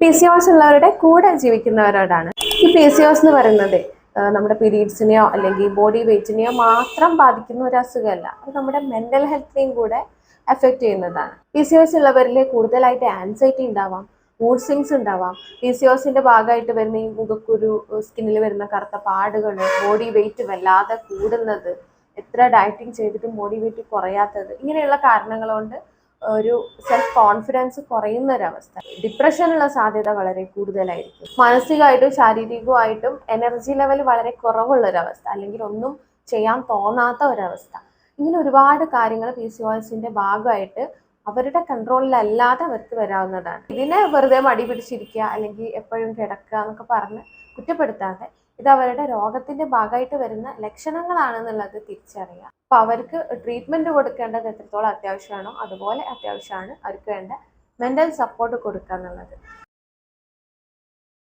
PCOS ഉള്ളവരുടെ കൂടെ ജീവിക്കുന്നവരോടാണ്. ഈ PCOS എന്ന് പറയുന്നത് നമ്മുടെ പീരീഡ്സിനെയോ അല്ലെങ്കിൽ ബോഡി വെയ്റ്റിനെയോ മാത്രം ബാധിക്കുന്ന ഒരു അസുഖമല്ല. അത് നമ്മുടെ മെന്റൽ ഹെൽത്തിനെയും കൂടെ എഫക്റ്റ് ചെയ്യുന്നതാണ്. PCOS ഉള്ളവരിൽ കൂടുതലായിട്ട് ആൻസൈറ്റി ഉണ്ടാവാം, മൂഡ് സ്വിങ്സ് ഉണ്ടാവാം. PCOSന്റെ ഭാഗമായിട്ട് വരുന്ന ഈ മുഖക്കുരു, സ്കിന്നിൽ വരുന്ന കറുത്ത പാടുകൾ, ബോഡി വെയിറ്റ് വല്ലാതെ കൂടുന്നത്, എത്ര ഡയറ്റിങ് ചെയ്തിട്ടും ബോഡി വെയിറ്റ് കുറയാത്തത്, ഇങ്ങനെയുള്ള കാരണങ്ങൾ കൊണ്ട് ഒരു സെൽഫ് കോൺഫിഡൻസ് കുറയുന്ന ഒരവസ്ഥ. ഡിപ്രഷനുള്ള സാധ്യത വളരെ കൂടുതലായിരിക്കും. മാനസികമായിട്ടും ശാരീരികമായിട്ടും എനർജി ലെവൽ വളരെ കുറവുള്ള ഒരവസ്ഥ, അല്ലെങ്കിൽ ഒന്നും ചെയ്യാൻ തോന്നാത്ത ഒരവസ്ഥ. ഇങ്ങനെ ഒരുപാട് കാര്യങ്ങൾ PCOSന്റെ ഭാഗമായിട്ട് അവരുടെ കൺട്രോളിലല്ലാതെ അവർക്ക് വരാവുന്നതാണ്. ഇതിനെ വെറുതെ മടി പിടിച്ചിരിക്കുക അല്ലെങ്കിൽ എപ്പോഴും കിടക്കുക എന്നൊക്കെ പറഞ്ഞ് കുറ്റപ്പെടുത്താതെ ഇത് അവരുടെ രോഗത്തിന്റെ ഭാഗമായിട്ട് വരുന്ന ലക്ഷണങ്ങളാണെന്നുള്ളത് തിരിച്ചറിയുക. അപ്പോൾ അവർക്ക് ട്രീറ്റ്മെന്റ് കൊടുക്കേണ്ടത് എത്രത്തോളം അത്യാവശ്യമാണോ അതുപോലെ അത്യാവശ്യമാണ് അവർക്ക് വേണ്ട മെന്റൽ സപ്പോർട്ട് കൊടുക്കുക എന്നുള്ളത്.